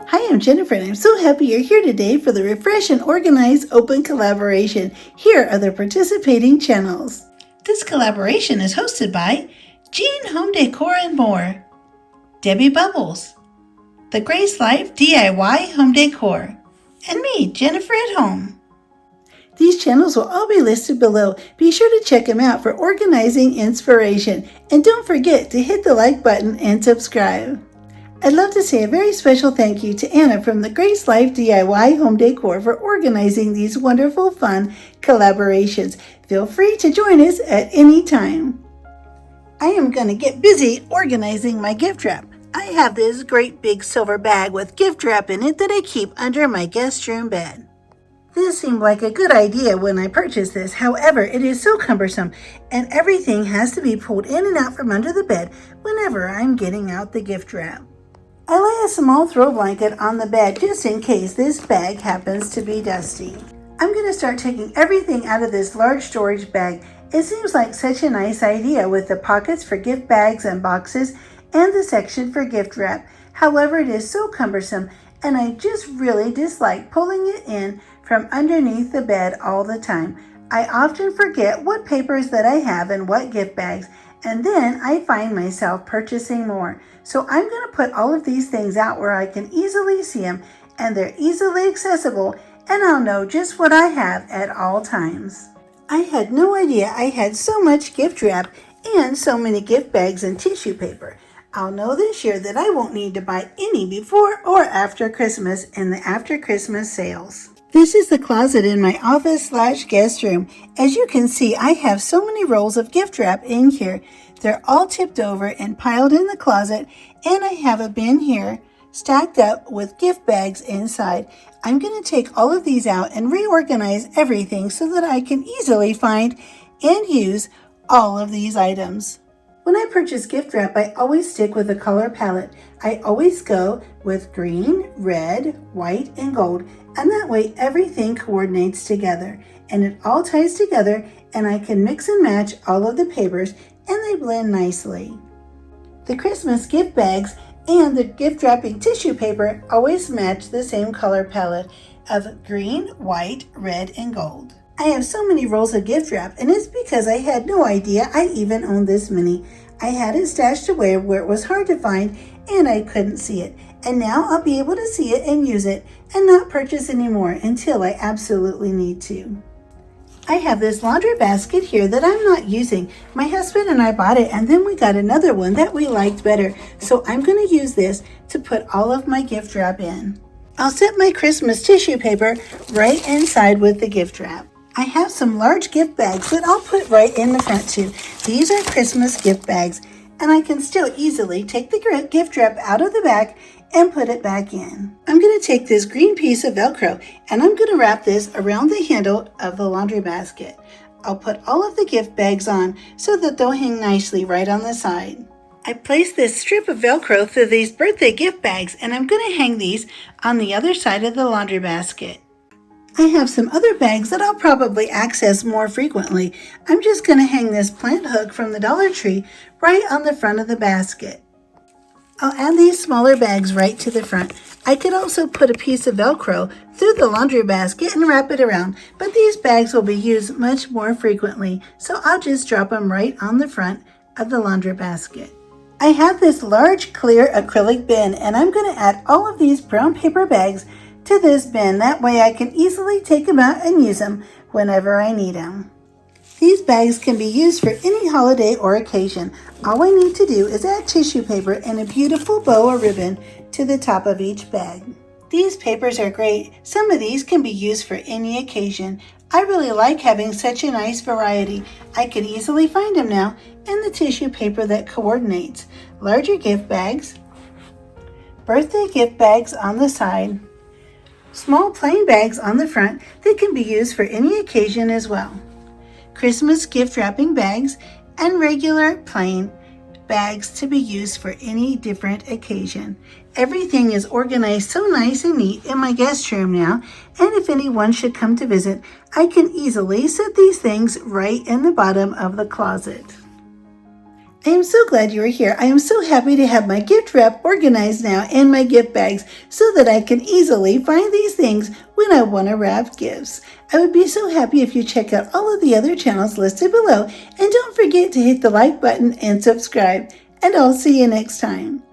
Hi, I'm Jennifer, and I'm so happy you're here today for the Refresh and Organize Open Collaboration. Here are the participating channels. This collaboration is hosted by Jean Home Decor and More, Debbie Bubbles, The Grace Life DIY Home Decor, and me, Jennifer at Home. These channels will all be listed below. Be sure to check them out for organizing inspiration, and don't forget to hit the like button and subscribe. I'd love to say a very special thank you to Anna from the Grace Life DIY Home Decor for organizing these wonderful, fun collaborations. Feel free to join us at any time. I am going to get busy organizing my gift wrap. I have this great big silver bag with gift wrap in it that I keep under my guest room bed. This seemed like a good idea when I purchased this. However, it is so cumbersome and everything has to be pulled in and out from under the bed whenever I'm getting out the gift wrap. I lay a small throw blanket on the bed just in case this bag happens to be dusty. I'm going to start taking everything out of this large storage bag. It seems like such a nice idea with the pockets for gift bags and boxes and the section for gift wrap. However, it is so cumbersome and I just really dislike pulling it in from underneath the bed all the time. I often forget what papers that I have and what gift bags, and then I find myself purchasing more. So I'm going to put all of these things out where I can easily see them and they're easily accessible, and I'll know just what I have at all times. I had no idea I had so much gift wrap and so many gift bags and tissue paper. I'll know this year that I won't need to buy any before or after Christmas in the after Christmas sales. This is the closet in my office/guest room. As you can see, I have so many rolls of gift wrap in here. They're all tipped over and piled in the closet, and I have a bin here stacked up with gift bags inside. I'm going to take all of these out and reorganize everything so that I can easily find and use all of these items. When I purchase gift wrap, I always stick with a color palette. I always go with green, red, white, and gold, and that way everything coordinates together and it all ties together, and I can mix and match all of the papers and they blend nicely. The Christmas gift bags and the gift wrapping tissue paper always match the same color palette of green, white, red, and gold. I have so many rolls of gift wrap, and it's because I had no idea I even owned this many. I had it stashed away where it was hard to find and I couldn't see it. And now I'll be able to see it and use it and not purchase anymore until I absolutely need to. I have this laundry basket here that I'm not using. My husband and I bought it, and then we got another one that we liked better. So I'm going to use this to put all of my gift wrap in. I'll set my Christmas tissue paper right inside with the gift wrap. I have some large gift bags that I'll put right in the front too. These are Christmas gift bags, and I can still easily take the gift wrap out of the back and put it back in. I'm going to take this green piece of Velcro and I'm going to wrap this around the handle of the laundry basket. I'll put all of the gift bags on so that they'll hang nicely right on the side. I placed this strip of Velcro through these birthday gift bags, and I'm going to hang these on the other side of the laundry basket. I have some other bags that I'll probably access more frequently. I'm just going to hang this plant hook from the Dollar Tree right on the front of the basket. I'll add these smaller bags right to the front. I could also put a piece of Velcro through the laundry basket and wrap it around, but these bags will be used much more frequently, so I'll just drop them right on the front of the laundry basket. I have this large clear acrylic bin, and I'm going to add all of these brown paper bags to this bin. That way I can easily take them out and use them whenever I need them. These bags can be used for any holiday or occasion. All I need to do is add tissue paper and a beautiful bow or ribbon to the top of each bag. These papers are great. Some of these can be used for any occasion. I really like having such a nice variety. I can easily find them now in the tissue paper that coordinates. Larger gift bags, birthday gift bags on the side, small plain bags on the front that can be used for any occasion as well. Christmas gift wrapping bags, and regular plain bags to be used for any different occasion. Everything is organized so nice and neat in my guest room now, and if anyone should come to visit, I can easily set these things right in the bottom of the closet. I am so glad you are here. I am so happy to have my gift wrap organized now and my gift bags so that I can easily find these things when I want to wrap gifts. I would be so happy if you check out all of the other channels listed below, and don't forget to hit the like button and subscribe. And I'll see you next time.